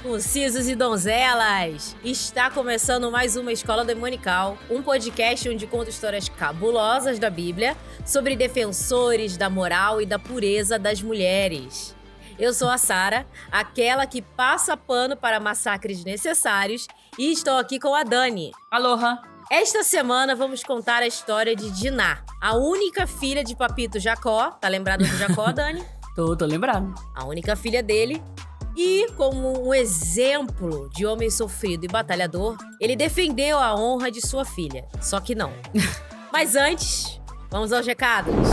Circuncisos e donzelas! Está começando mais uma Escola Demonical, um podcast onde conto histórias cabulosas da Bíblia sobre defensores da moral e da pureza das mulheres. Eu sou a Sara, aquela que passa pano para massacres necessários, e estou aqui com a Dani. Aloha! Esta semana vamos contar a história de Diná, a única filha de Papito Jacó. Tá lembrado do Jacó, Dani? Tô lembrado. A única filha dele. E, como um exemplo de homem sofrido e batalhador, ele defendeu a honra de sua filha. Só que não. Mas antes, vamos aos recados. 3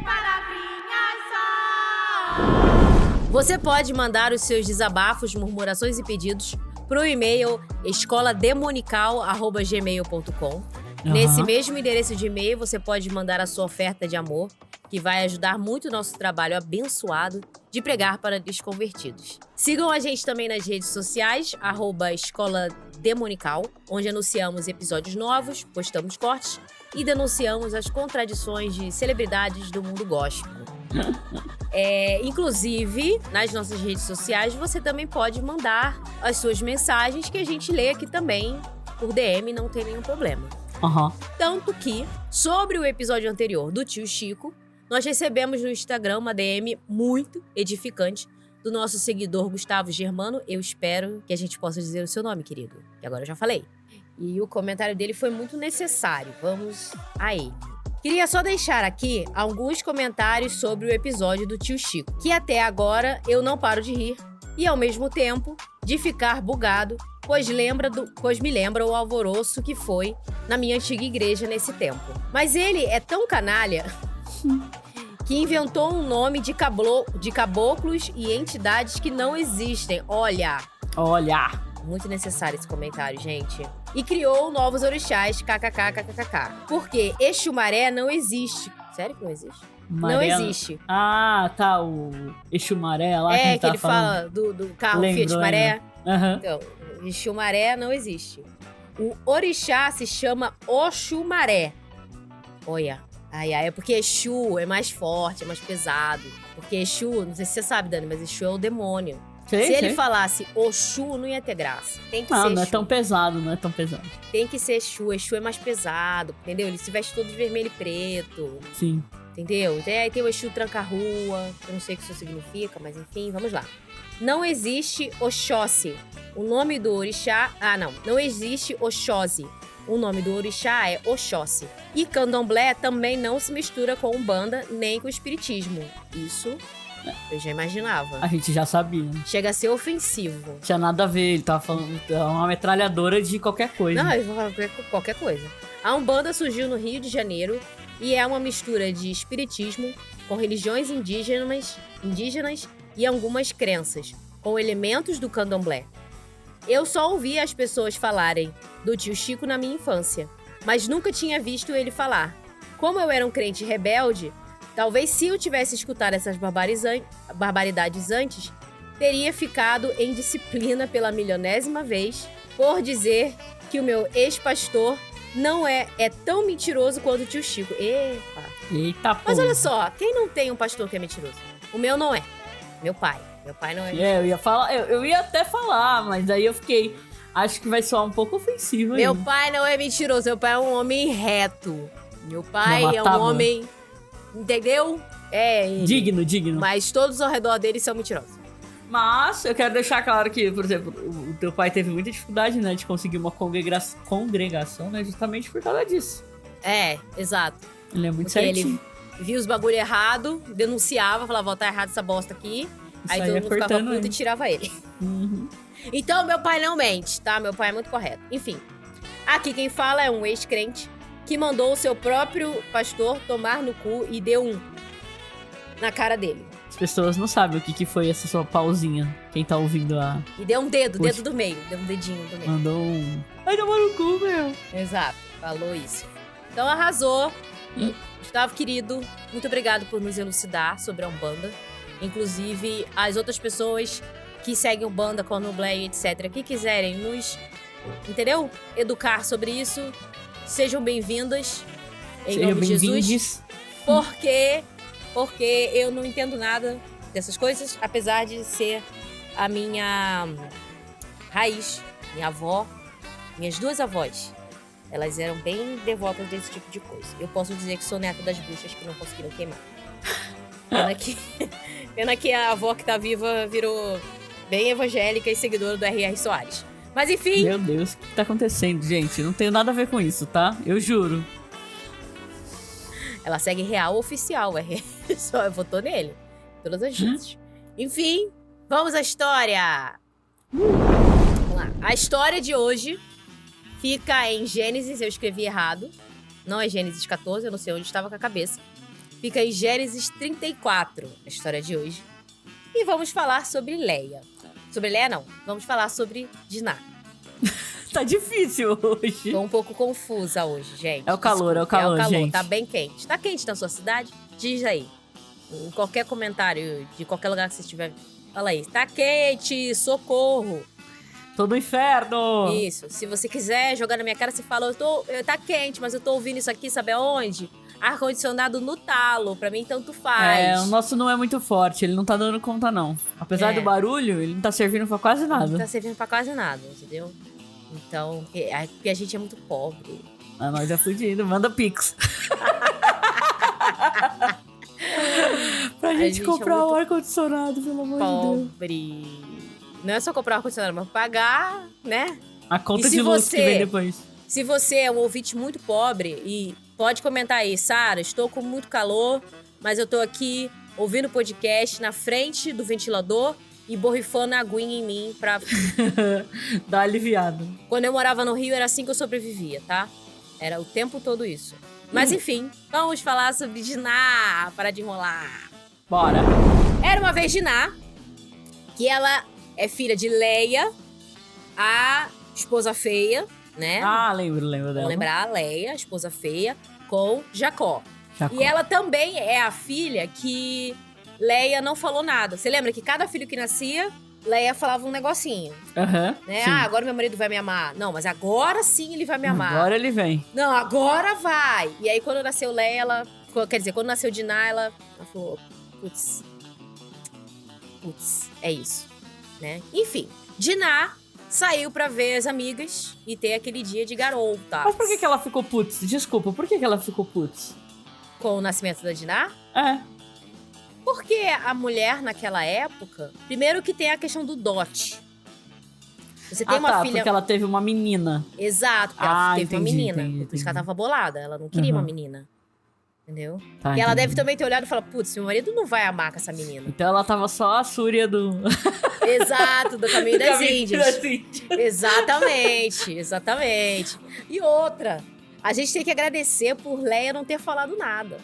palavrinhas só! Você pode mandar os seus desabafos, murmurações e pedidos pro e-mail escolademonical@gmail.com. Nesse mesmo endereço de e-mail, você pode mandar a sua oferta de amor, que vai ajudar muito o nosso trabalho abençoado de pregar para desconvertidos. Sigam a gente também nas redes sociais, @Escola Demonical, onde anunciamos episódios novos, postamos cortes e denunciamos as contradições de celebridades do mundo gospel. Inclusive, nas nossas redes sociais, você também pode mandar as suas mensagens que a gente lê aqui também por DM, não tem nenhum problema. Tanto que, sobre o episódio anterior do Tio Chico, nós recebemos no Instagram uma DM muito edificante do nosso seguidor Gustavo Germano. Eu espero que a gente possa dizer o seu nome, querido, que agora eu já falei. E o comentário dele foi muito necessário. Vamos a ele. Queria só deixar aqui alguns comentários sobre o episódio do Tio Chico, que até agora eu não paro de rir e, ao mesmo tempo, de ficar bugado, pois me lembra o alvoroço que foi na minha antiga igreja nesse tempo. Mas ele é tão canalha que inventou um nome de caboclos e entidades que não existem. Olha! Muito necessário esse comentário, gente. E criou novos orixás, kkkkkk. Porque Exu-Maré não existe. Sério que não existe? Maré... Não existe. Ah, tá, o Exu-Maré lá que que ele fala do carro Fiat Maré. Então, Exu-Maré não existe. O orixá se chama Oxumaré. Olha. É porque Exu é mais forte, é mais pesado. Porque Exu, não sei se você sabe, Dani, mas Exu é o demônio. Se ele falasse Oxu, não ia ter graça. Tem que ser Exu. Não é tão pesado. Tem que ser Exu. Exu é mais pesado, entendeu? Ele se veste todo de vermelho e preto. Sim. Entendeu? Aí tem o Exu tranca-rua. Eu não sei o que isso significa, mas enfim, vamos lá. Não existe Oxóssi. O nome do orixá... Não existe Oxóssi. O nome do orixá é Oxóssi. E candomblé também não se mistura com umbanda nem com espiritismo. Isso eu já imaginava. A gente já sabia. Chega a ser ofensivo. Não tinha nada a ver, ele tava falando uma metralhadora de qualquer coisa. Não, ele fala qualquer coisa. A umbanda surgiu no Rio de Janeiro e é uma mistura de espiritismo com religiões indígenas e algumas crenças, com elementos do candomblé. Eu só ouvi as pessoas falarem do Tio Chico na minha infância, mas nunca tinha visto ele falar. Como eu era um crente rebelde, talvez se eu tivesse escutado essas barbaridades antes, teria ficado em disciplina pela milionésima vez por dizer que o meu ex-pastor não é tão mentiroso quanto o Tio Chico. Eita, pô. Mas olha só, quem não tem um pastor que é mentiroso? O meu não é. Meu pai não é mentiroso. Eu ia até falar, mas aí eu fiquei... Acho que vai soar um pouco ofensivo. Meu pai não é mentiroso, meu pai é um homem reto. Meu pai é um homem... Entendeu? Digno. Mas todos ao redor dele são mentirosos. Mas eu quero deixar claro que, por exemplo, o teu pai teve muita dificuldade, né, de conseguir uma congregação, né, justamente por causa disso. Exato. Ele é muito certinho. Ele via os bagulho errado, denunciava, falava, tá errado essa bosta aqui. Aí todo mundo ficava puto e tirava ele. Então, meu pai não mente, tá? Meu pai é muito correto. Enfim, aqui quem fala é um ex-crente que mandou o seu próprio pastor tomar no cu e deu na cara dele. As pessoas não sabem o que foi essa sua pausinha. Quem tá ouvindo a... E deu um dedo do meio. Deu um dedinho do meio. Mandou um... Ai, tomar no cu, meu. Exato, falou isso. Então arrasou. Gustavo, querido, muito obrigado por nos elucidar sobre a Umbanda. Inclusive, as outras pessoas que seguem Umbanda, Candomblé, etc., que quiserem nos, entendeu? Educar sobre isso, sejam bem-vindas. Em nome de Jesus. Porque eu não entendo nada dessas coisas, apesar de ser a minha raiz, minha avó, minhas duas avós, elas eram bem devotas desse tipo de coisa. Eu posso dizer que sou neta das bruxas que não conseguiram queimar. Pena que a avó que tá viva virou bem evangélica e seguidora do R.R. Soares. Mas enfim... Meu Deus, o que tá acontecendo, gente? Não tenho nada a ver com isso, tá? Eu juro. Ela segue real oficial, R.R. Só votou nele. Todas as vezes. Enfim, vamos à história. Vamos lá. A história de hoje fica em Gênesis, eu escrevi errado. Não é Gênesis 14, eu não sei onde estava com a cabeça. Fica em Gênesis 34, a história de hoje. E vamos falar sobre Leia. Sobre Leia, não. Vamos falar sobre Diná. Tá difícil hoje. Tô um pouco confusa hoje, gente. É o calor, Desculpa, é o calor, gente. Tá bem quente. Tá quente na sua cidade? Diz aí. Em qualquer comentário, de qualquer lugar que você estiver. Fala aí. Tá quente, socorro. Tô no inferno. Isso. Se você quiser jogar na minha cara, você fala, tá quente, mas eu tô ouvindo isso aqui, sabe aonde? Ar-condicionado no talo. Pra mim, tanto faz. O nosso não é muito forte. Ele não tá dando conta, não. Apesar do barulho, ele não tá servindo pra quase nada. Não tá servindo pra quase nada, entendeu? Então, porque a gente é muito pobre. Nós é fudido. Manda pix. Pra gente comprar o ar-condicionado, pelo amor de Deus. Pobre. Não é só comprar o ar-condicionado, mas pagar, né? A conta de luz que vem depois. Se você é um ouvinte muito pobre e pode comentar aí, Sara, estou com muito calor, mas eu tô aqui ouvindo o podcast na frente do ventilador e borrifando a aguinha em mim pra... Dá aliviado. Quando eu morava no Rio, era assim que eu sobrevivia, tá? Era o tempo todo isso. Mas enfim, vamos falar sobre Diná. Para de enrolar. Bora. Era uma vez Diná, que ela é filha de Leia, a esposa feia, né? Ah, lembro dela. Vamos lembrar, a Leia, a esposa feia, com Jacó. E ela também é a filha que Leia não falou nada. Você lembra que cada filho que nascia, Leia falava um negocinho. Né? Sim. Agora meu marido vai me amar. Não, mas agora sim ele vai me amar. Agora ele vem. Não, agora vai. E aí quando nasceu Leia, quando nasceu Diná, ela falou, putz, é isso, né? Enfim, Diná saiu pra ver as amigas e ter aquele dia de garota. Mas por que ela ficou putz? Desculpa, por que ela ficou putz? Com o nascimento da Diná? Porque a mulher naquela época, primeiro que tem a questão do dote. Você tem uma filha... porque ela teve uma menina. Exato, porque ela teve uma menina. Entendi. Por isso que ela tava bolada, ela não queria uma menina. Entendeu? Tá, e ela deve também ter olhado e falado, putz, meu marido não vai amar com essa menina. Então ela tava só a súria do... Exato, do caminho das Índias. Exatamente. E outra, a gente tem que agradecer por Leia não ter falado nada.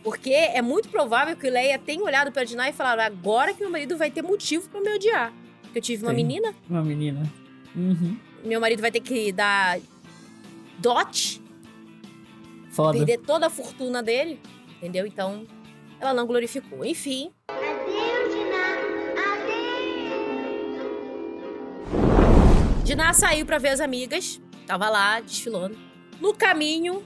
Porque é muito provável que Leia tenha olhado pra Diná e falado, agora que meu marido vai ter motivo pra me odiar. Porque eu tive uma menina. Uma menina. Meu marido vai ter que dar dote. Foda. Perder toda a fortuna dele. Entendeu? Então, ela não glorificou. Enfim. Adeus, Diná. Adeus. Diná saiu pra ver as amigas. Tava lá, desfilando. No caminho,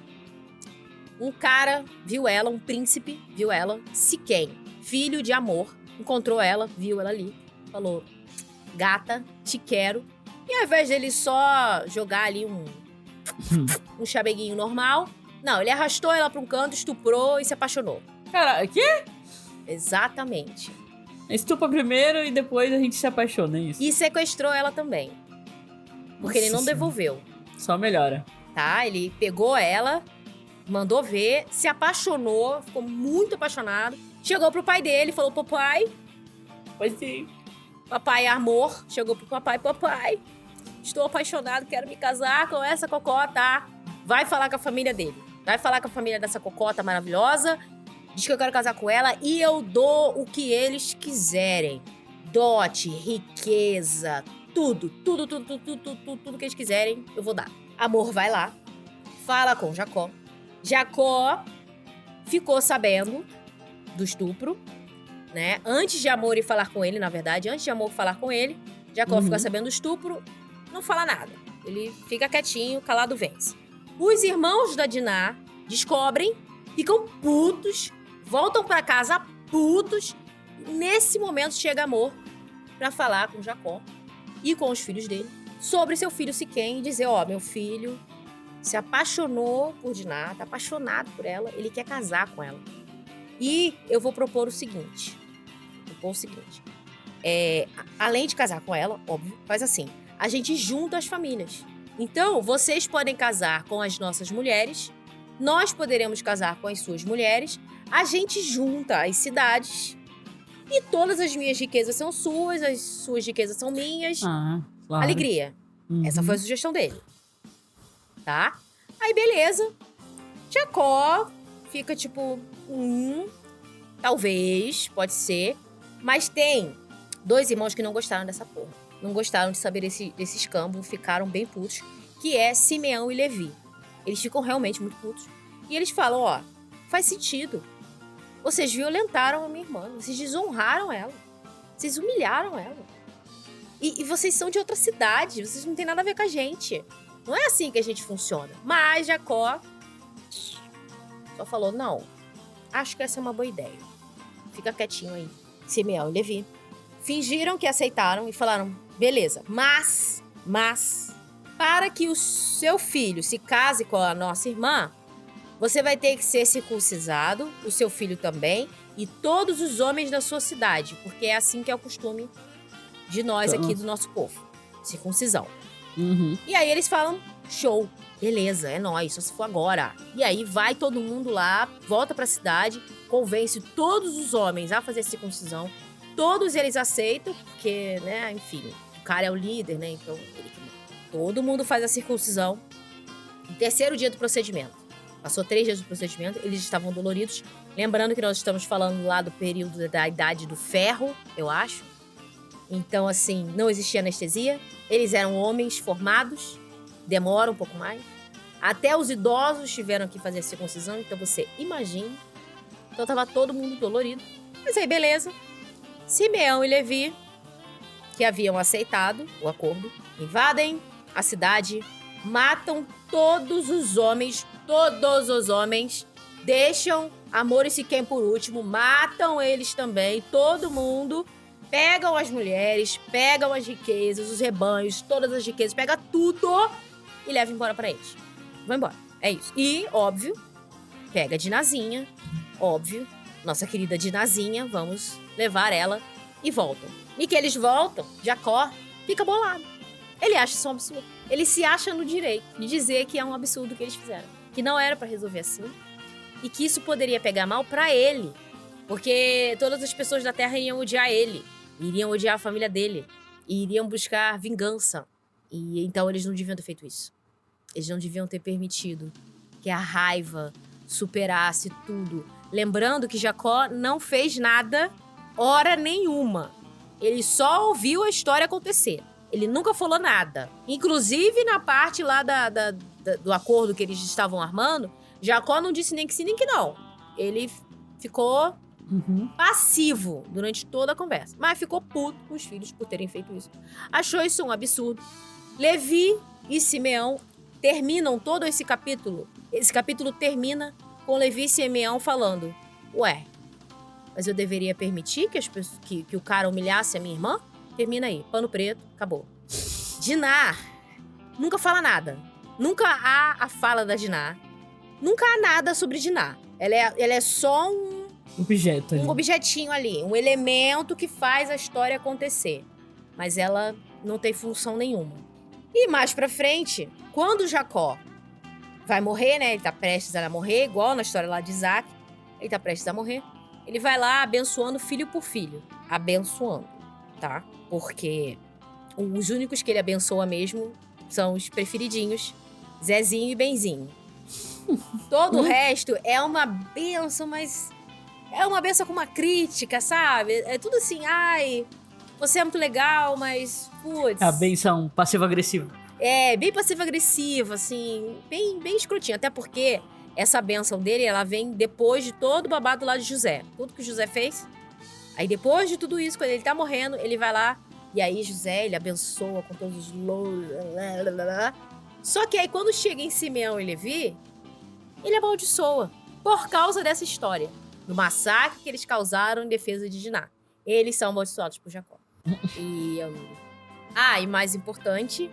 um cara viu ela, um príncipe viu ela, Siquém, filho de Amor, encontrou ela, viu ela ali, falou, gata, te quero. E ao invés dele só jogar ali um chameguinho normal, não, ele arrastou ela pra um canto, estuprou e se apaixonou. Cara, quê? Exatamente. Estupra primeiro e depois a gente se apaixona, é isso? E sequestrou ela também. Porque ele não devolveu. Só melhora. Tá, ele pegou ela, mandou ver, se apaixonou, ficou muito apaixonado. Chegou pro pai dele, falou, papai. Pois sim. Papai Amor, chegou pro papai, estou apaixonado, quero me casar com essa cocota. Vai falar com a família dele. Vai falar com a família dessa cocota maravilhosa. Diz que eu quero casar com ela e eu dou o que eles quiserem. Dote, riqueza, tudo que eles quiserem, eu vou dar. Amor vai lá, fala com Jacó. Jacó ficou sabendo do estupro, né? Antes de Amor ir falar com ele, na verdade, antes de Amor falar com ele, Jacó ficou sabendo do estupro, não fala nada. Ele fica quietinho, calado vence. Os irmãos da Diná descobrem, ficam putos, voltam pra casa putos. Nesse momento chega Amor para falar com Jacó e com os filhos dele sobre seu filho Siquém e dizer, meu filho se apaixonou por Diná, tá apaixonado por ela, ele quer casar com ela. E eu vou propor o seguinte, além de casar com ela, óbvio, faz assim, a gente junta as famílias. Então, vocês podem casar com as nossas mulheres, nós poderemos casar com as suas mulheres, a gente junta as cidades e todas as minhas riquezas são suas, as suas riquezas são minhas. Claro. Alegria. Essa foi a sugestão dele. Tá? Aí, beleza. Jacó fica tipo, talvez, pode ser. Mas tem 2 irmãos que não gostaram dessa porra. Não gostaram de saber desse escambo, ficaram bem putos, que é Simeão e Levi. Eles ficam realmente muito putos. E eles falam, faz sentido. Vocês violentaram a minha irmã, vocês desonraram ela, vocês humilharam ela. E vocês são de outra cidade, vocês não têm nada a ver com a gente. Não é assim que a gente funciona. Mas Jacó só falou, não, acho que essa é uma boa ideia. Fica quietinho aí. Simeão e Levi fingiram que aceitaram e falaram, beleza, mas, para que o seu filho se case com a nossa irmã, você vai ter que ser circuncisado, o seu filho também, e todos os homens da sua cidade, porque é assim que é o costume de nós aqui do nosso povo. Circuncisão. E aí eles falam, show, beleza, é nóis, só se for agora. E aí vai todo mundo lá, volta pra cidade, convence todos os homens a fazer circuncisão. Todos eles aceitam, porque, né, enfim, o cara é o líder, né, então todo mundo faz a circuncisão. No 3º dia do procedimento. Passou 3 dias do procedimento, eles estavam doloridos. Lembrando que nós estamos falando lá do período da Idade do Ferro, eu acho. Então, assim, não existia anestesia. Eles eram homens formados, demora um pouco mais. Até os idosos tiveram que fazer a circuncisão, então você imagina. Então tava todo mundo dolorido. Mas aí, beleza. Simeão e Levi, que haviam aceitado o acordo, invadem a cidade, matam todos os homens, deixam Hamor e Siquém por último, matam eles também, todo mundo, pegam as mulheres, pegam as riquezas, os rebanhos, todas as riquezas, pega tudo e leva embora pra eles. Vão embora, é isso. E, óbvio, pega a Dinazinha, óbvio, nossa querida Dinazinha, vamos levar ela e voltam. E que eles voltam, Jacó fica bolado. Ele acha isso um absurdo. Ele se acha no direito de dizer que é um absurdo o que eles fizeram. Que não era pra resolver assim. E que isso poderia pegar mal pra ele. Porque todas as pessoas da terra iam odiar ele. Iriam odiar a família dele. E iriam buscar vingança. E então eles não deviam ter feito isso. Eles não deviam ter permitido que a raiva superasse tudo. Lembrando que Jacó não fez nada, hora nenhuma. Ele só ouviu a história acontecer. Ele nunca falou nada. Inclusive, na parte lá do acordo que eles estavam armando, Jacó não disse nem que sim, nem que não. Ele ficou passivo durante toda a conversa. Mas ficou puto com os filhos por terem feito isso. Achou isso um absurdo. Levi e Simeão terminam todo esse capítulo. Esse capítulo termina com Levi e Simeão falando, ué, mas eu deveria permitir que o cara humilhasse a minha irmã? Termina aí, pano preto, acabou. Diná nunca fala nada. Nunca há a fala da Diná. Nunca há nada sobre Diná. Ela é só um objeto ali. Um objetinho ali, um elemento que faz a história acontecer. Mas ela não tem função nenhuma. E mais pra frente, quando Jacó vai morrer, né? Ele tá prestes a morrer, igual na história lá de Isaac. Ele tá prestes a morrer. Ele vai lá abençoando filho por filho. Abençoando, tá? Porque os únicos que ele abençoa mesmo são os preferidinhos, Zezinho e Benzinho. Todo o resto é uma bênção, mas é uma bênção com uma crítica, sabe? É tudo assim, ai, você é muito legal, mas, putz... A bênção passivo-agressiva. É, bem passivo-agressiva, assim, bem escrotinho. Até porque essa bênção dele, ela vem depois de todo o babado lá de José. Tudo que José fez. Aí depois de tudo isso, quando ele tá morrendo, ele vai lá. E aí José, ele abençoa com todos os louros. Só que aí quando chega em Simeão e Levi, ele amaldiçoa. Por causa dessa história. Do massacre que eles causaram em defesa de Diná. Eles são amaldiçoados por Jacó. E mais importante,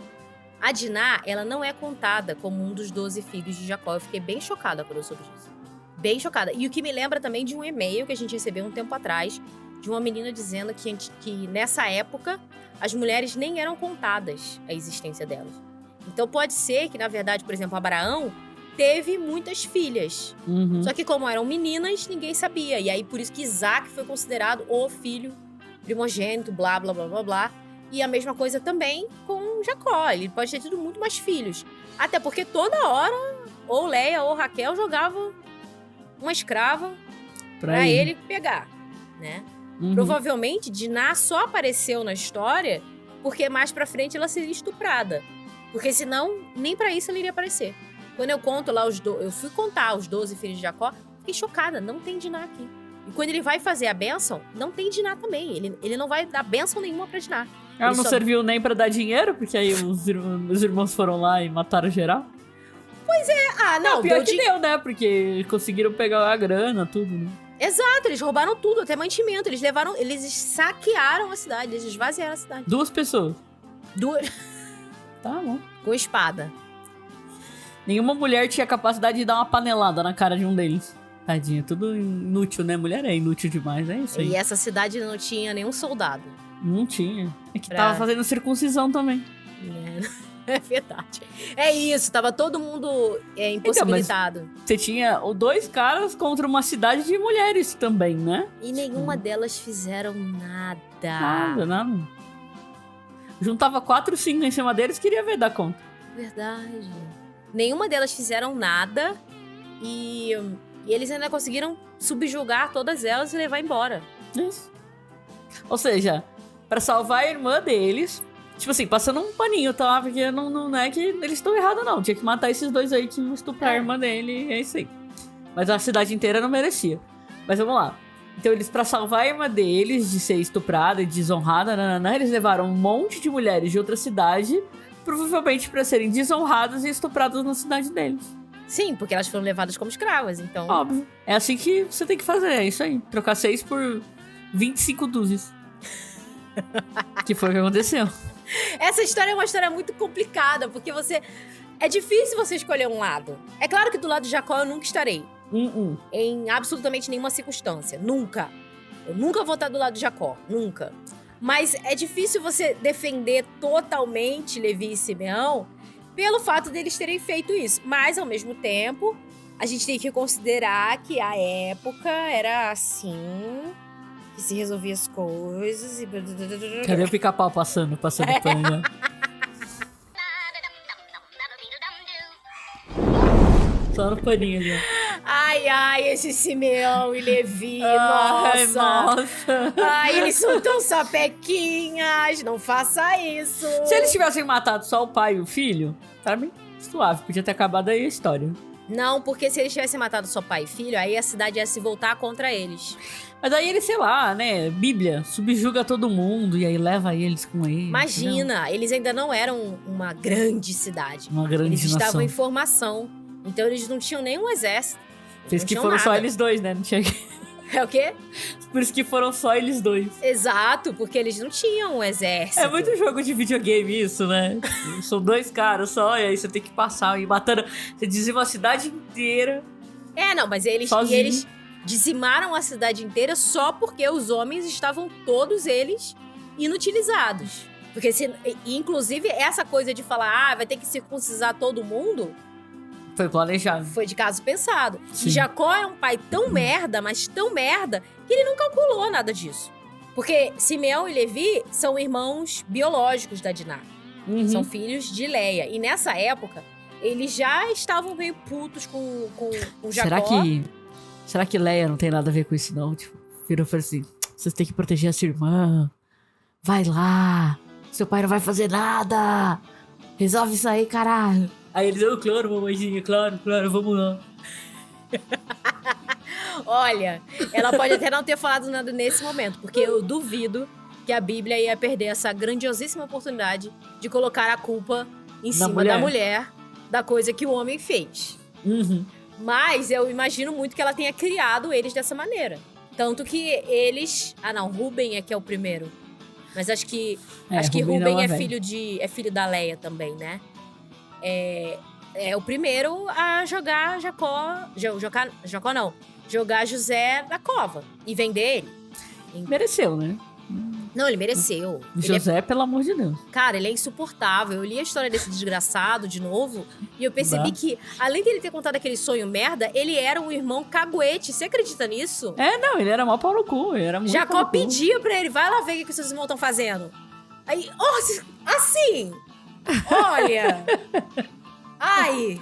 a Diná, ela não é contada como um dos 12 filhos de Jacó. Eu fiquei bem chocada quando eu soube disso. Bem chocada. E o que me lembra também de um e-mail que a gente recebeu um tempo atrás, de uma menina dizendo que nessa época, as mulheres nem eram contadas a existência delas. Então pode ser que, na verdade, por exemplo, Abraão teve muitas filhas. Só que como eram meninas, ninguém sabia. E aí, por isso que Isaac foi considerado o filho primogênito, blá, blá, blá, blá, blá. E a mesma coisa também com Jacó. Ele pode ter tido muito mais filhos. Até porque toda hora, ou Leia ou Raquel jogavam uma escrava pra ele pegar, né? Provavelmente, Diná só apareceu na história porque mais pra frente ela seria estuprada. Porque senão, nem pra isso ela iria aparecer. Quando eu conto lá eu fui contar os 12 filhos de Jacó, fiquei chocada, não tem Diná aqui. E quando ele vai fazer a bênção, não tem Diná também. Ele não vai dar bênção nenhuma pra Diná. Ela não serviu nem pra dar dinheiro, porque aí os irmãos foram lá e mataram geral? Pois é, não. Pior que deu, né? Porque conseguiram pegar a grana, tudo, né? Exato, eles roubaram tudo, até mantimento. Eles saquearam a cidade, eles esvaziaram a cidade. 2 pessoas. 2. Tá bom. Com espada. Nenhuma mulher tinha capacidade de dar uma panelada na cara de um deles. Tadinha, tudo inútil, né? Mulher é inútil demais, é isso aí. E essa cidade não tinha nenhum soldado. Não tinha. É que tava fazendo circuncisão também. É verdade. É isso, tava todo mundo impossibilitado. Então, você tinha 2 caras contra uma cidade de mulheres também, né? E nenhuma delas fizeram nada. Nada. Juntava 4, 5 em cima deles, queria ver dar conta. Verdade. Nenhuma delas fizeram nada e eles ainda conseguiram subjugar todas elas e levar embora. Isso. Ou seja, pra salvar a irmã deles, tipo assim, passando um paninho, tá? Porque não é que eles estão errados, não. Tinha que matar esses 2 aí que iam estuprar a irmã dele, é isso aí. Mas a cidade inteira não merecia. Mas vamos lá. Então eles, pra salvar a irmã deles de ser estuprada e desonrada, eles levaram um monte de mulheres de outra cidade, provavelmente pra serem desonradas e estupradas na cidade deles. Sim, porque elas foram levadas como escravas, então... Óbvio. É assim que você tem que fazer, é isso aí. Trocar 6 por 25 dúzias. Que foi o que aconteceu. Essa história é uma história muito complicada, porque é difícil você escolher um lado. É claro que do lado de Jacó eu nunca estarei. Em absolutamente nenhuma circunstância. Nunca. Eu nunca vou estar do lado de Jacó. Nunca. Mas é difícil você defender totalmente Levi e Simeão pelo fato deles terem feito isso. Mas, ao mesmo tempo, a gente tem que considerar que a época era assim... que se resolvia as coisas e... Cadê o pica-pau passando pano, né? Só no paninho ali, ó. Ai, esse Simeão e Levi, nossa! Ai, eles são tão sapequinhas, não faça isso! Se eles tivessem matado só o pai e o filho, tá bem suave, podia ter acabado aí a história. Não, porque se eles tivessem matado só pai e filho, aí a cidade ia se voltar contra eles. Mas aí eles, sei lá, né, Bíblia, subjuga todo mundo e aí leva eles com eles. Imagina, entendeu? Eles ainda não eram uma grande cidade. Uma grande Eles nação. estavam em formação, então eles não tinham nenhum exército. Por isso que foram só eles 2, né? Não tinha... É o quê? Por isso que foram só eles 2. Exato, porque eles não tinham um exército. É muito jogo de videogame isso, né? São 2 caras só, e aí você tem que passar e ir matando. Você dizima a cidade inteira. Não, mas eles dizimaram a cidade inteira só porque os homens estavam todos eles inutilizados. Porque, inclusive, essa coisa de falar, vai ter que circuncisar todo mundo... Foi planejado. Foi de caso pensado. Sim. E Jacó é um pai tão merda, mas tão merda, que ele não calculou nada disso. Porque Simeão e Levi são irmãos biológicos da Diná. São filhos de Leia. E nessa época, eles já estavam meio putos com Jacó. Será que Leia não tem nada a ver com isso, não? Tipo, virou e falou assim, vocês têm que proteger a sua irmã. Vai lá. Seu pai não vai fazer nada. Resolve isso aí, caralho. Aí eles, claro, mamãezinha, claro, vamos lá. Olha, ela pode até não ter falado nada nesse momento, porque eu duvido que a Bíblia ia perder essa grandiosíssima oportunidade de colocar a culpa em cima da mulher, da coisa que o homem fez. Mas eu imagino muito que ela tenha criado eles dessa maneira. Tanto que eles... Rúben é que é o primeiro. Mas acho que Rubem Rubem é filho da Leia também, né? É o primeiro a jogar jogar José da cova e vender ele. Mereceu, né? Não, ele mereceu. José, pelo amor de Deus. Cara, ele é insuportável. Eu li a história desse desgraçado de novo e eu percebi que, além dele ter contado aquele sonho merda, ele era um irmão caguete. Você acredita nisso? Não, ele era mó pau no cu. Ele era muito Jacó pedia pra ele, vai lá ver o que seus irmãos estão fazendo. Aí, assim, olha... Ai,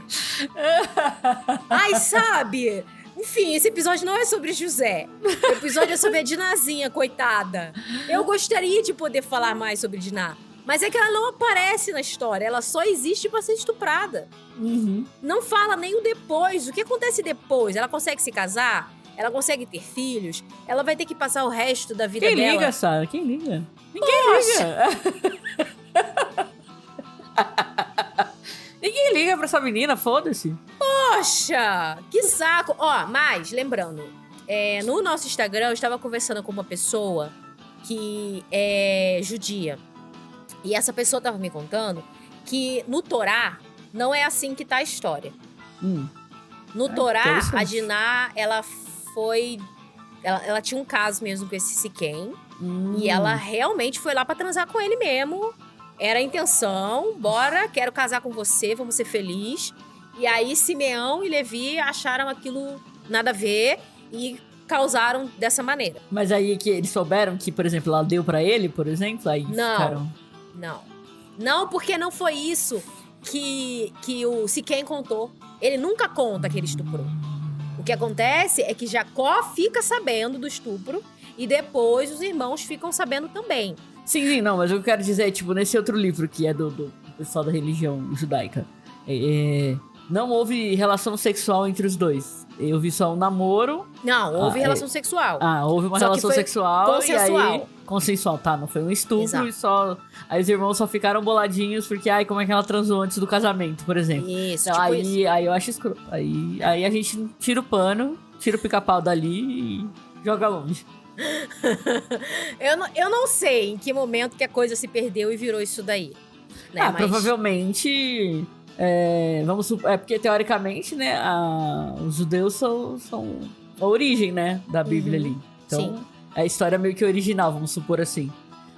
sabe... Enfim, esse episódio não é sobre José. O episódio é sobre a Dinazinha, coitada. Eu gostaria de poder falar mais sobre Diná. Mas é que ela não aparece na história. Ela só existe pra ser estuprada. Uhum. Não fala nem o depois. O que acontece depois? Ela consegue se casar? Ela consegue ter filhos? Ela vai ter que passar o resto da vida dela? Quem liga, Sara? Quem liga? Ninguém liga. Ninguém liga pra essa menina, foda-se. Poxa, que saco. Mas, lembrando, no nosso Instagram eu estava conversando com uma pessoa que é judia. E essa pessoa estava me contando que no Torá não é assim que tá a história. No Torá, a Diná, ela tinha um caso mesmo com esse Siquém. E ela realmente foi lá pra transar com ele mesmo. Era a intenção, bora, quero casar com você, vamos ser felizes. E aí Simeão e Levi acharam aquilo nada a ver e causaram dessa maneira. Mas aí que eles souberam que, por exemplo, ela deu pra ele, por exemplo, aí ficaram... Não, porque não foi isso que o Siquém contou. Ele nunca conta que ele estuprou. O que acontece é que Jacó fica sabendo do estupro e depois os irmãos ficam sabendo também. Sim, não, mas o que eu quero dizer é, tipo, nesse outro livro que é do pessoal da religião judaica, não houve relação sexual entre os dois. Eu vi só um namoro. Não, houve relação sexual. Houve uma relação sexual. Consensual. E aí, consensual, tá, não foi um estupro. Exato. E só... Aí os irmãos só ficaram boladinhos porque, como é que ela transou antes do casamento, por exemplo. Isso, então, tipo isso. Aí eu acho escroto. Aí a gente tira o pano, tira o pica-pau dali e joga longe. Eu não sei em que momento que a coisa se perdeu e virou isso daí. Né? Mas... Provavelmente... porque teoricamente, né, os judeus são a origem, né, da Bíblia ali. Então, sim. É a história meio que original, vamos supor assim.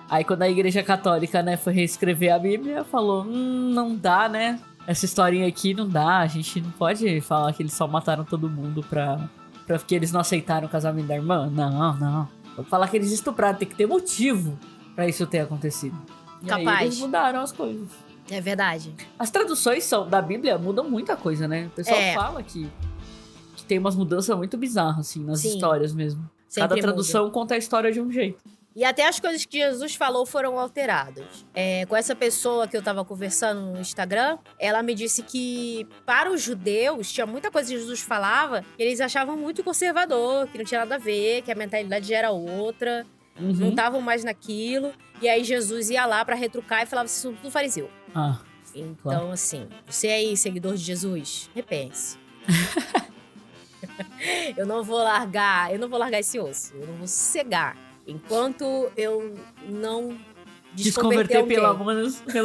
Aí quando a Igreja Católica, né, foi reescrever a Bíblia, falou, não dá, né, essa historinha aqui não dá, a gente não pode falar que eles só mataram todo mundo porque eles não aceitaram o casamento da irmã. Não. Vou falar que eles estupraram, tem que ter motivo pra isso ter acontecido. Capaz. E aí eles mudaram as coisas. É verdade. As traduções da Bíblia mudam muita coisa, né? O pessoal fala que tem umas mudanças muito bizarras, assim, nas histórias mesmo. Cada tradução conta a história de um jeito. E até as coisas que Jesus falou foram alteradas. Com essa pessoa que eu tava conversando no Instagram, ela me disse que para os judeus, tinha muita coisa que Jesus falava que eles achavam muito conservador, que não tinha nada a ver, que a mentalidade era outra, não estavam mais naquilo. E aí Jesus ia lá pra retrucar e falava assim, isso tudo fariseu. Então, claro. Assim, você aí, seguidor de Jesus, repense. Eu não vou largar esse osso, eu não vou sossegar. Enquanto eu não desconverter pelo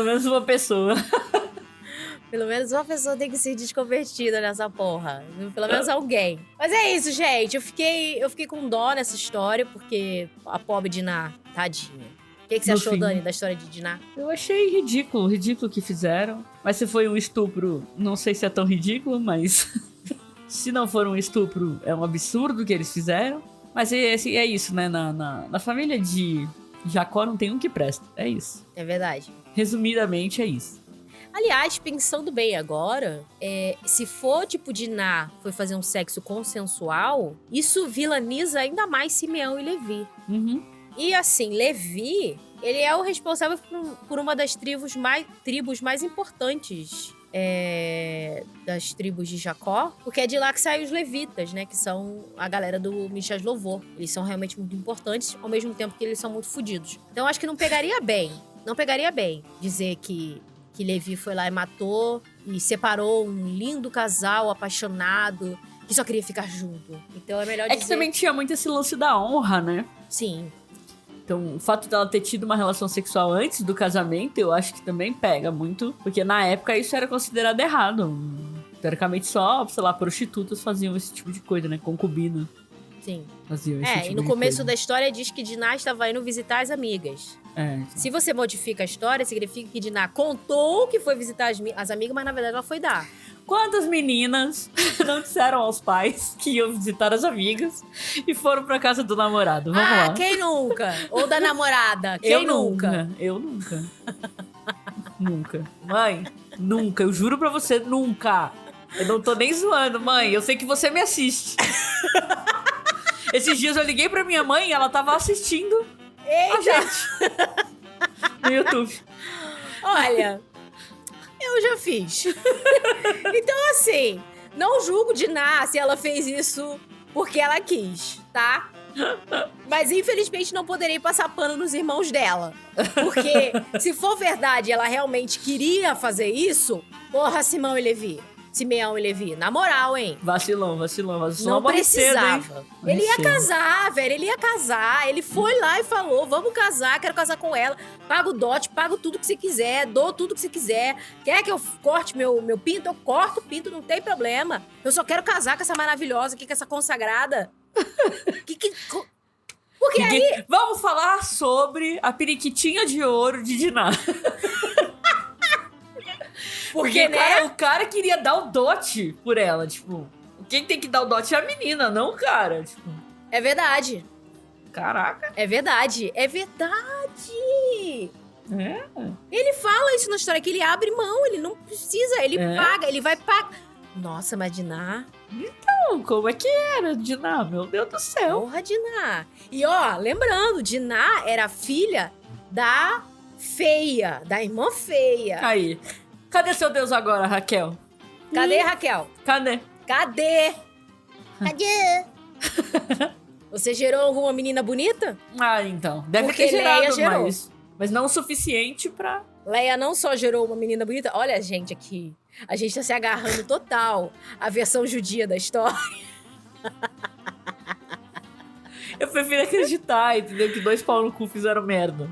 menos uma pessoa. Pelo menos uma pessoa tem que ser desconvertida nessa porra. Pelo menos alguém. Mas é isso, gente. Eu fiquei com dó nessa história, porque a pobre Diná, tadinha. O que você achou, Dani, da história de Diná? Eu achei ridículo o que fizeram. Mas se foi um estupro, não sei se é tão ridículo, mas... se não for um estupro, é um absurdo o que eles fizeram. Mas é isso, né? Na família de Jacó não tem um que presta. É isso. É verdade. Resumidamente, é isso. Aliás, pensando bem agora, se for tipo Diná foi fazer um sexo consensual, isso vilaniza ainda mais Simeão e Levi. E assim, Levi, ele é o responsável por uma das tribos mais importantes das tribos de Jacó, porque é de lá que saem os levitas, né? Que são a galera do Michas Louvor. Eles são realmente muito importantes, ao mesmo tempo que eles são muito fodidos. Então, acho que não pegaria bem dizer que Levi foi lá e matou e separou um lindo casal apaixonado que só queria ficar junto. Então, é melhor dizer... É que também tinha muito esse lance da honra, né? Sim. Então, o fato dela ter tido uma relação sexual antes do casamento, eu acho que também pega muito. Porque na época isso era considerado errado. Teoricamente só, sei lá, prostitutas faziam esse tipo de coisa, né? Concubina. Sim. Faziam esse tipo e no de começo coisa. da história diz que Diná estava indo visitar as amigas. Se você modifica a história, significa que Diná contou que foi visitar as amigas, mas na verdade ela foi dar. Quantas meninas não disseram aos pais que iam visitar as amigas e foram pra casa do namorado? Vamos lá. Quem nunca? Ou da namorada? Quem nunca? Eu nunca. Nunca. Mãe, nunca. Eu juro pra você, nunca. Eu não tô nem zoando, mãe. Eu sei que você me assiste. Esses dias eu liguei pra minha mãe e ela tava assistindo a gente no YouTube. Olha, eu já fiz. Então, assim, não julgo Diná se ela fez isso porque ela quis, tá? Mas, infelizmente, não poderei passar pano nos irmãos dela. Porque, se for verdade, ela realmente queria fazer isso, porra, Simeão e Levi, na moral, hein? Vacilão. Não precisava. Ele ia casar, velho. Ele foi lá e falou, vamos casar, quero casar com ela. Pago dote, pago tudo que você quiser, dou tudo que você quiser. Quer que eu corte meu pinto? Eu corto o pinto, não tem problema. Eu só quero casar com essa maravilhosa aqui, com essa consagrada. Porque aí... Vamos falar sobre a periquitinha de ouro de Diná. Porque né? o cara queria dar o dote por ela, tipo... Quem tem que dar o dote é a menina, não o cara, tipo... É verdade. Caraca. É verdade. Ele fala isso na história, que ele abre mão, ele não precisa, ele paga, ele vai pagar. Nossa, mas Diná... Então, como é que era, Diná? Meu Deus do céu. Porra, Diná. E ó, lembrando, Diná era filha da feia, da irmã feia. Aí. Cadê seu Deus agora, Raquel? Cadê, Raquel? Cadê? Você gerou alguma menina bonita? Ah, então. Deve Porque ter gerado, Leia gerou. mas não o suficiente pra... Leia não só gerou uma menina bonita, olha a gente aqui. A gente tá se agarrando total à versão judia da história. Eu prefiro acreditar, entendeu? Que 2 pau no cu fizeram merda.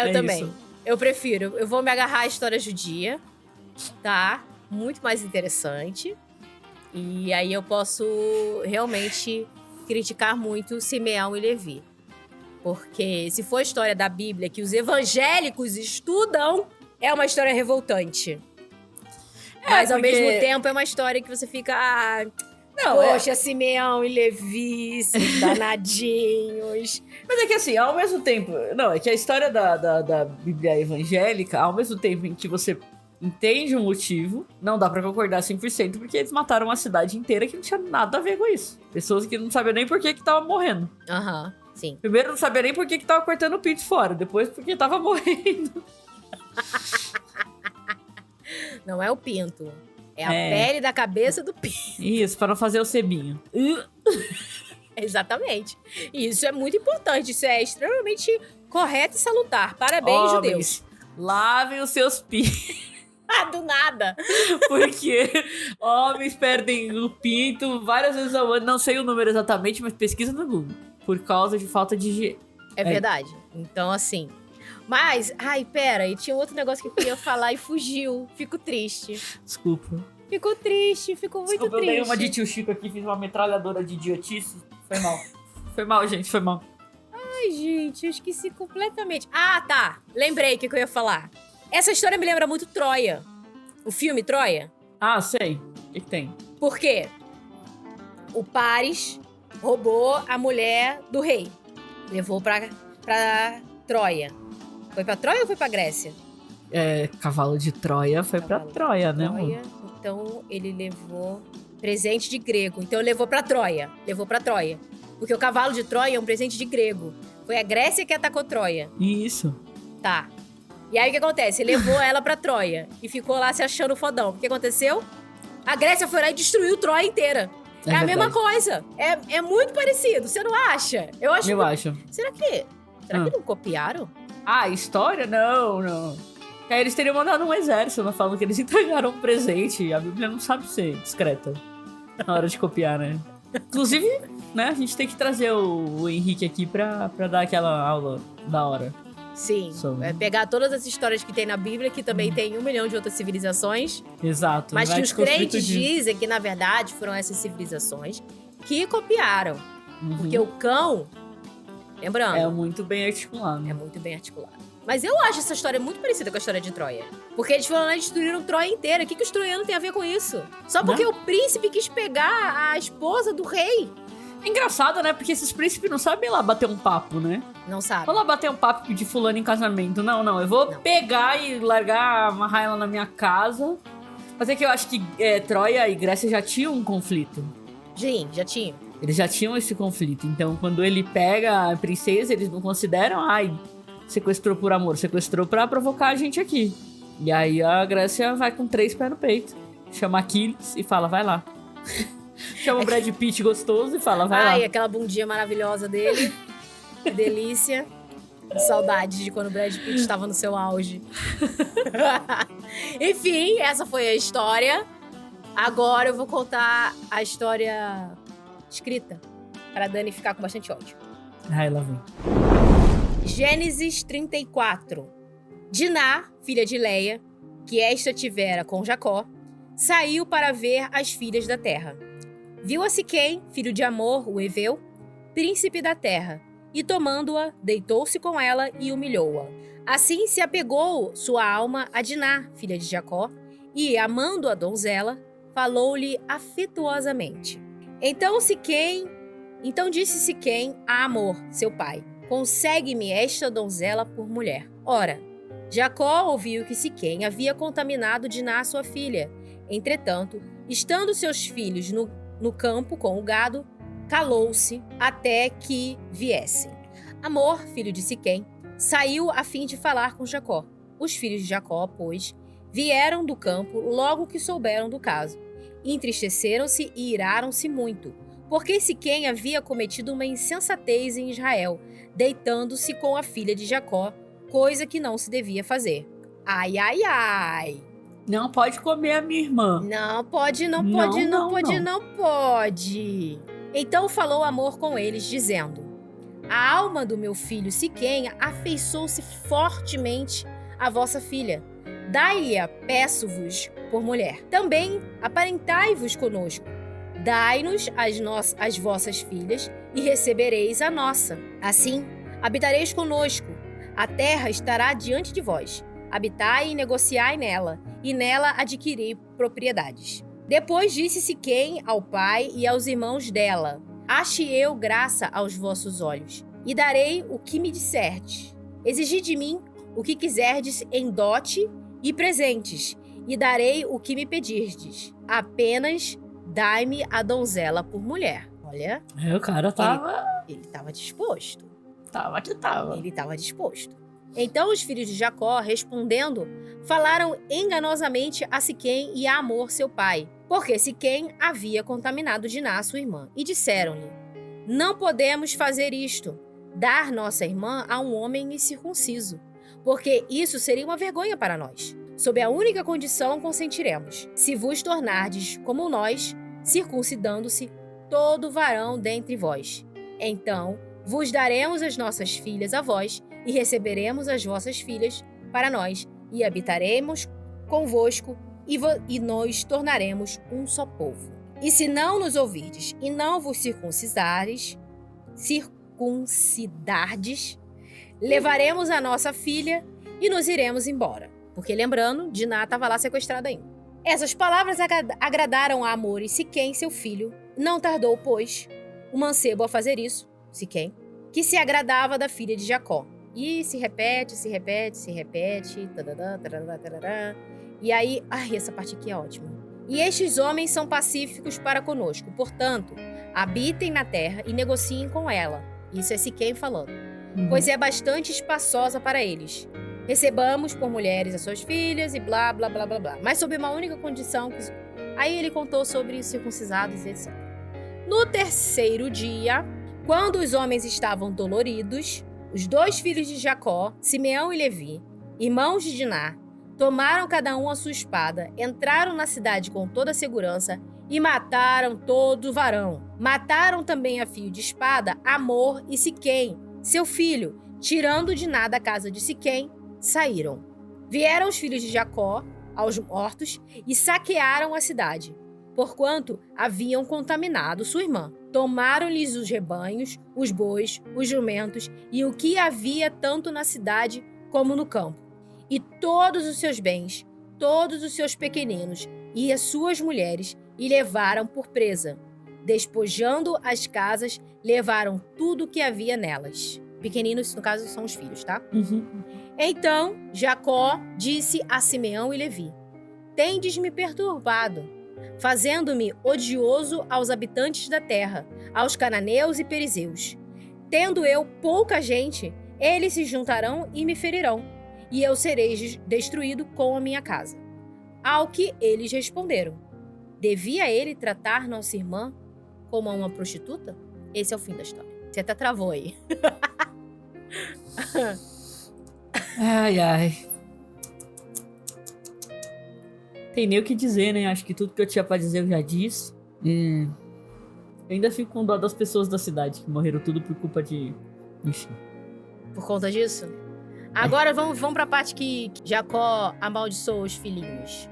Eu também. Isso. Eu prefiro. Eu vou me agarrar à história judia, tá? Muito mais interessante. E aí eu posso realmente criticar muito Simeão e Levi. Porque se for a história da Bíblia que os evangélicos estudam, é uma história revoltante. Mas ao mesmo tempo é uma história que você fica... Poxa, Simeão e Levi, esses danadinhos. Mas é que assim, ao mesmo tempo... Não, é que a história da Bíblia evangélica, ao mesmo tempo em que você entende o motivo, não dá pra concordar 100%, porque eles mataram uma cidade inteira que não tinha nada a ver com isso. Pessoas que não sabiam nem por que tava morrendo. Sim. Primeiro não sabia nem por que tava cortando o pinto fora, depois porque tava morrendo. Não é o pinto. É a pele da cabeça do pinto. Isso, para não fazer o sebinho. Exatamente. E isso é muito importante. Isso é extremamente correto e salutar. Parabéns, judeus. Lavem os seus pintos. Do nada. Porque homens perdem o pinto várias vezes ao ano. Não sei o número exatamente, mas pesquisa no Google. Por causa de falta de higiene. É verdade. Então, assim... Mas, e tinha outro negócio que eu queria falar e fugiu. Fico triste. Desculpa. Fico triste, fico muito triste. Eu dei uma de tio Chico aqui, fiz uma metralhadora de idiotice. Foi mal. Foi mal, gente, foi mal. Ai, gente, eu esqueci completamente. Ah, tá. Lembrei o que eu ia falar. Essa história me lembra muito Troia. O filme Troia. Ah, sei. O que tem? Por quê? O Paris roubou a mulher do rei. Levou pra Troia. Foi pra Troia ou foi pra Grécia? Cavalo de Troia foi pra Troia, né, Troia, então ele levou presente de grego. Então levou pra Troia. Porque o cavalo de Troia é um presente de grego. Foi a Grécia que atacou Troia. Isso. Tá. E aí o que acontece? Ele levou ela pra Troia e ficou lá se achando fodão. O que aconteceu? A Grécia foi lá e destruiu Troia inteira. É a mesma coisa. É muito parecido, você não acha? Eu acho. Será que não copiaram? Ah, história? Não. Aí eles teriam mandado um exército, mas falam que eles entregaram um presente. A Bíblia não sabe ser discreta na hora de copiar, né? Inclusive, né, a gente tem que trazer o Henrique aqui pra dar aquela aula da hora. Sim, pegar todas as histórias que tem na Bíblia, que também tem 1 milhão de outras civilizações. Exato. Mas que os crentes dizem que, na verdade, foram essas civilizações que copiaram. Porque o cão, lembrando... É muito bem articulado. É muito bem articulado. Mas eu acho essa história muito parecida com a história de Troia. Porque eles foram lá e destruíram Troia inteira. O que os troianos têm a ver com isso? Só porque o príncipe quis pegar a esposa do rei. É engraçado, né? Porque esses príncipes não sabem lá bater um papo, né? Não sabem. Vou lá bater um papo e pedir fulano em casamento. Não. Eu vou pegar e largar, amarrar ela na minha casa. Mas é que eu acho que Troia e Grécia já tinham um conflito. Sim, já tinham. Eles já tinham esse conflito. Então, quando ele pega a princesa, eles não consideram... sequestrou por amor. Sequestrou pra provocar a gente aqui. E aí a Grécia vai com 3 pés no peito. Chama Aquiles e fala, vai lá. Chama o Brad Pitt gostoso e fala, vai lá. Ai, aquela bundinha maravilhosa dele. Que delícia. Saudade de quando o Brad Pitt estava no seu auge. Enfim, essa foi a história. Agora eu vou contar a história escrita. Pra Dani ficar com bastante ódio. Ai, lá vem. Gênesis 34. Diná, filha de Leia, que esta tivera com Jacó, saiu para ver as filhas da terra. Viu a Siquém, filho de Amor, o Heveu, príncipe da terra, e tomando-a, deitou-se com ela e humilhou-a. Assim se apegou sua alma a Diná, filha de Jacó, e, amando a donzela, falou-lhe afetuosamente. Então disse Siquém a Amor, seu pai, consegue-me esta donzela por mulher. Ora, Jacó ouviu que Siquém havia contaminado Diná, sua filha. Entretanto, estando seus filhos no campo com o gado, calou-se até que viessem. Amor, filho de Siquém, saiu a fim de falar com Jacó. Os filhos de Jacó, pois, vieram do campo logo que souberam do caso. Entristeceram-se e iraram-se muito, porque Siquém havia cometido uma insensatez em Israel, deitando-se com a filha de Jacó, coisa que não se devia fazer. Ai, ai, ai! Não pode comer a minha irmã. Não pode. Então falou Amor com eles, dizendo: a alma do meu filho Siquém afeiçoou-se fortemente à vossa filha. Dai-lhe-a, peço-vos, por mulher. Também aparentai-vos conosco. Dai-nos as vossas filhas e recebereis a nossa. Assim, habitareis conosco. A terra estará diante de vós. Habitai e negociai nela, e nela adquiri propriedades. Depois disse Siquém ao pai e aos irmãos dela: ache eu graça aos vossos olhos, e darei o que me disserdes. Exigi de mim o que quiserdes em dote e presentes, e darei o que me pedirdes. Apenas dai-me a donzela por mulher. Olha, o cara tava... Ele estava disposto. Ele estava disposto. Então os filhos de Jacó, respondendo, falaram enganosamente a Siquém e a Amor, seu pai, porque Siquém havia contaminado Diná, sua irmã, e disseram-lhe: não podemos fazer isto, dar nossa irmã a um homem incircunciso, porque isso seria uma vergonha para nós. Sob a única condição consentiremos, se vos tornardes como nós, circuncidando-se todo varão dentre vós. Então vos daremos as nossas filhas a vós, e receberemos as vossas filhas para nós, e habitaremos convosco, e nós tornaremos um só povo. E se não nos ouvirdes, e não vos circuncidardes, levaremos a nossa filha, e nos iremos embora. Porque, lembrando, Diná estava lá sequestrada ainda. Essas palavras agradaram a Amor e Siquém, seu filho. Não tardou, pois, o mancebo a fazer isso, Siquém, que se agradava da filha de Jacó. E se repete. E aí, essa parte aqui é ótima. E estes homens são pacíficos para conosco. Portanto, habitem na terra e negociem com ela. Isso é Siquém falando. Pois é bastante espaçosa para eles. Recebamos por mulheres as suas filhas e blá, blá, blá, blá, blá. Mas sob uma única condição. Aí ele contou sobre circuncisados e etc. No terceiro dia, quando os homens estavam doloridos, os 2 filhos de Jacó, Simeão e Levi, irmãos de Diná, tomaram cada um a sua espada, entraram na cidade com toda a segurança e mataram todo varão. Mataram também a fio de espada Amor e Siquém, seu filho, tirando de nada a casa de Siquém, saíram. Vieram os filhos de Jacó aos mortos e saquearam a cidade, porquanto haviam contaminado sua irmã. Tomaram-lhes os rebanhos, os bois, os jumentos e o que havia tanto na cidade como no campo, e todos os seus bens, todos os seus pequeninos e as suas mulheres, e levaram por presa. Despojando as casas, levaram tudo o que havia nelas. Pequeninos, no caso, são os filhos, tá? Então, Jacó disse a Simeão e Levi: tendes-me perturbado, fazendo-me odioso aos habitantes da terra, aos cananeus e perizeus. Tendo eu pouca gente, eles se juntarão e me ferirão, e eu serei destruído com a minha casa. Ao que eles responderam: devia ele tratar nossa irmã como uma prostituta? Esse é o fim da história. Você até travou aí. Ai. Tem nem o que dizer, né? Acho que tudo que eu tinha pra dizer eu já disse. Eu ainda fico com dó das pessoas da cidade, que morreram tudo por culpa de... Enfim. Por conta disso? Agora vamos pra parte que Jacó amaldiçoou os filhinhos.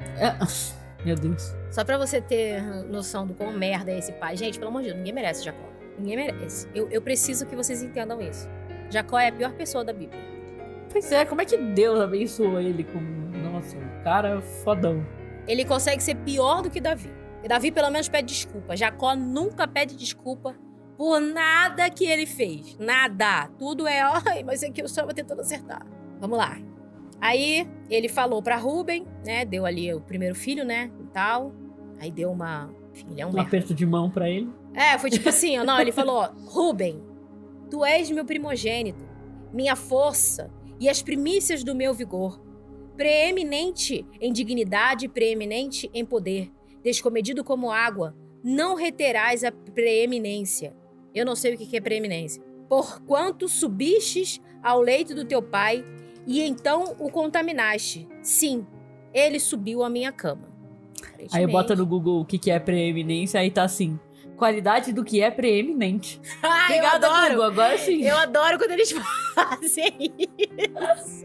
Meu Deus. Só pra você ter noção do quão merda é esse pai. Gente, pelo amor de Deus, ninguém merece Jacó. Ninguém merece. Eu preciso que vocês entendam isso. Jacó é a pior pessoa da Bíblia. Pois é, como é que Deus abençoou ele como... Nossa, um cara fodão. Ele consegue ser pior do que Davi. E Davi pelo menos pede desculpa. Jacó nunca pede desculpa por nada que ele fez. Nada. Tudo é, ai, mas é que eu estava tentando acertar. Vamos lá. Aí ele falou pra Rúben, né? Deu ali o primeiro filho, né? E tal. Aí deu uma... Enfim, ele é um aperto de mão pra ele. Foi tipo assim, não, ele falou, ó, Rúben, tu és meu primogênito, minha força e as primícias do meu vigor, preeminente em dignidade, preeminente em poder, descomedido como água, não reterás a preeminência. Eu não sei o que é preeminência. Porquanto subistes ao leito do teu pai e então o contaminaste. Sim, ele subiu à minha cama. Aí bota no Google o que é preeminência, aí tá assim, qualidade do que é preeminente. Obrigada, Google, agora sim. Eu adoro quando eles fazem isso.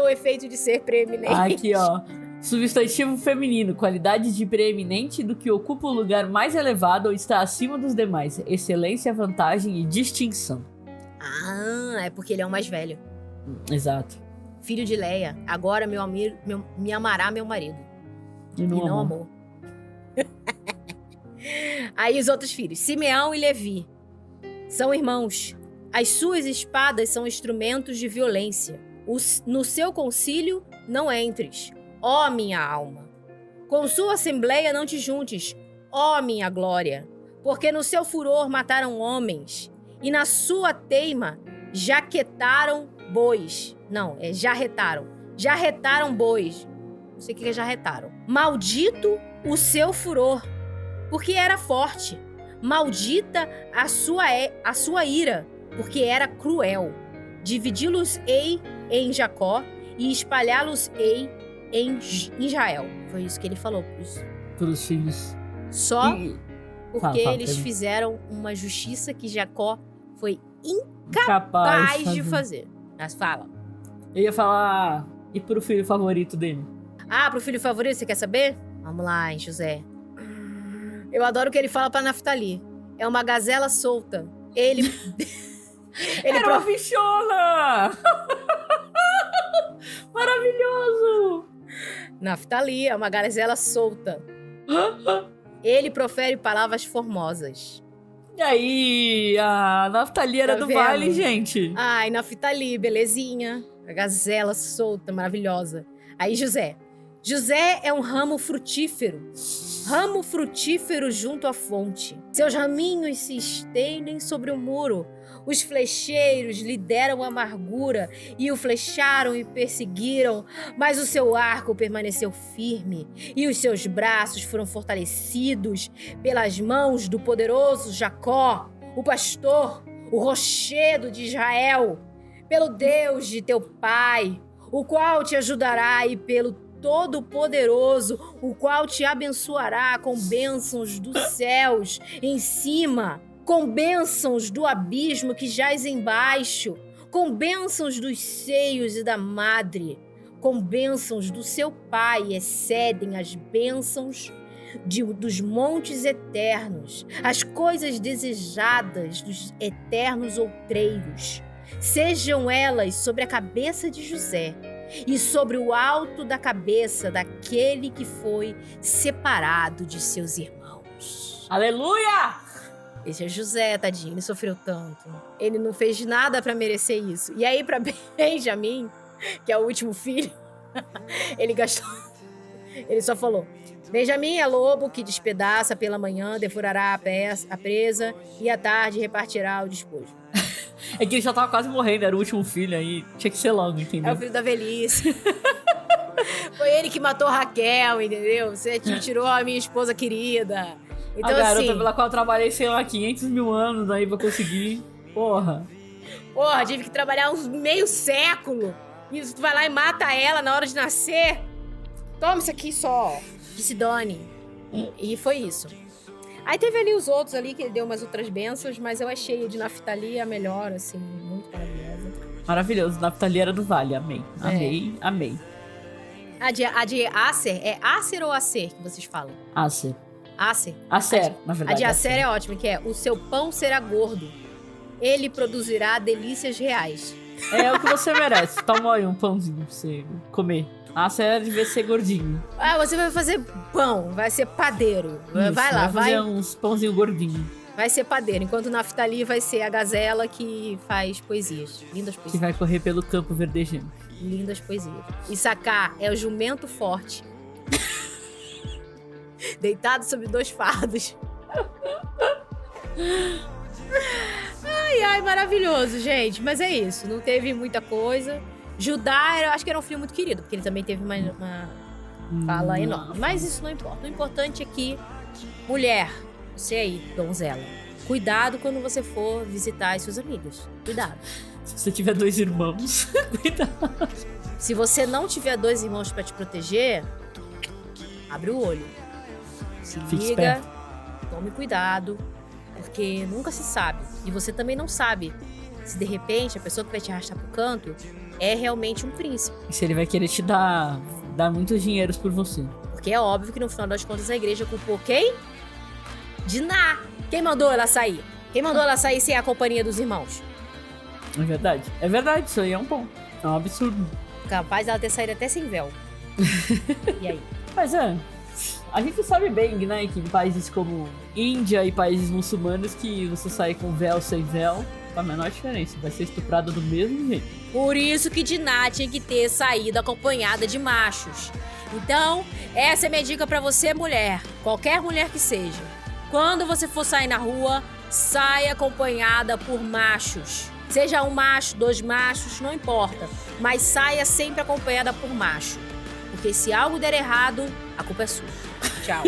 O efeito de ser preeminente. Aqui, ó. Substantivo feminino, qualidade de preeminente do que ocupa o lugar mais elevado ou está acima dos demais. Excelência, vantagem e distinção. É porque ele é o mais velho. Exato. Filho de Leia. Agora me amará meu marido. E não amou. Aí os outros filhos, Simeão e Levi, são irmãos. As suas espadas são instrumentos de violência. No seu concílio não entres, ó minha alma. Com sua assembleia não te juntes, ó minha glória. Porque no seu furor mataram homens, e na sua teima jaquetaram bois. Não, jarretaram. Jarretaram bois. Não sei o que é jarretaram. Maldito o seu furor, porque era forte. Maldita a sua ira, porque era cruel. Dividi-los-ei em Jacó e espalhá-los-ei em Israel. Foi isso que ele falou pros filhos. Só porque eles fizeram uma justiça que Jacó foi incapaz de fazer. Mas fala. Eu ia falar, e pro filho favorito dele? Pro filho favorito, você quer saber? Vamos lá, hein, José. Eu adoro o que ele fala pra Naftali. É uma gazela solta. Ele era uma bichona! Maravilhoso! Naftali é uma gazela solta. Ele profere palavras formosas. E aí, a Naftali era do Vale, gente. Ai, Naftali, belezinha. A gazela solta, maravilhosa. Aí, José é um ramo frutífero junto à fonte. Seus raminhos se estendem sobre o muro. Os flecheiros lhe deram amargura e o flecharam e perseguiram, mas o seu arco permaneceu firme e os seus braços foram fortalecidos pelas mãos do poderoso Jacó, o pastor, o rochedo de Israel, pelo Deus de teu pai, o qual te ajudará, e pelo Todo-Poderoso, o qual te abençoará com bênçãos dos céus em cima com bênçãos do abismo que jaz embaixo, com bênçãos dos seios e da madre, com bênçãos do seu pai excedem as bênçãos dos montes eternos, as coisas desejadas dos eternos outreiros. Sejam elas sobre a cabeça de José e sobre o alto da cabeça daquele que foi separado de seus irmãos. Aleluia! Esse é José, tadinho, ele sofreu tanto. Ele não fez nada pra merecer isso. E aí, pra Benjamim, que é o último filho, ele gastou... Ele só falou: Benjamim é lobo que despedaça pela manhã, devorará a presa e à tarde repartirá o despojo. É que ele já tava quase morrendo, era o último filho aí. Tinha que ser logo, entendeu? É o filho da velhice. Foi ele que matou Raquel, entendeu? Você tirou a minha esposa querida. Então, a garota assim, pela qual eu trabalhei, sei lá, 500 mil anos aí pra conseguir. Porra, tive que trabalhar uns meio século. E tu vai lá e mata ela na hora de nascer. Toma isso aqui só. Que se dane. E foi isso. Aí teve ali os outros ali, que ele deu umas outras bênçãos, mas eu achei a de Naftali a melhor, assim, muito maravilhosa. Maravilhoso. Naftali era do Vale, amei. Amei, amei. A de Aser, é Aser ou Aser que vocês falam? Aser. Aser? Aser, na verdade. A de Aser é ótima, que é: o seu pão será gordo, ele produzirá delícias reais. É o que você merece. Toma aí um pãozinho pra você comer. Aser devia ser gordinho. Você vai fazer pão, vai ser padeiro. Isso, vai lá, vai. Fazer uns pãozinhos gordinhos. Vai ser padeiro, enquanto Naftali vai ser a gazela que faz poesias. Lindas Que poesias. vai correr pelo campo verdejante. Lindas poesias. Issacar é o jumento forte. Deitado sobre 2 fardos. Ai, maravilhoso, gente. Mas é isso, não teve muita coisa. Judá, eu acho que era um filho muito querido, porque ele também teve uma fala enorme. Mas isso não importa. O importante é que, mulher, você aí, donzela, cuidado quando você for visitar as suas amigas. Cuidado. Se você tiver 2 irmãos, cuidado. Se você não tiver 2 irmãos pra te proteger, abre o olho. Se liga, tome cuidado, porque nunca se sabe. E você também não sabe se de repente a pessoa que vai te arrastar pro canto é realmente um príncipe. E se ele vai querer te dar muitos dinheiros por você. Porque é óbvio que no final das contas a igreja culpou quem? Diná. Quem mandou ela sair? Quem mandou ela sair sem a companhia dos irmãos? É verdade. É verdade, isso aí é um ponto. É um absurdo. Capaz dela ter saído até sem véu. E aí? Mas a gente sabe bem, né, que em países como Índia e países muçulmanos que você sai com véu, sem véu, a menor diferença. Vai ser estuprada do mesmo jeito. Por isso que Diná tinha que ter saído acompanhada de machos. Então, essa é minha dica pra você, mulher. Qualquer mulher que seja. Quando você for sair na rua, saia acompanhada por machos. Seja um macho, 2 machos, não importa. Mas saia sempre acompanhada por macho. Porque se algo der errado, a culpa é sua. Tchau.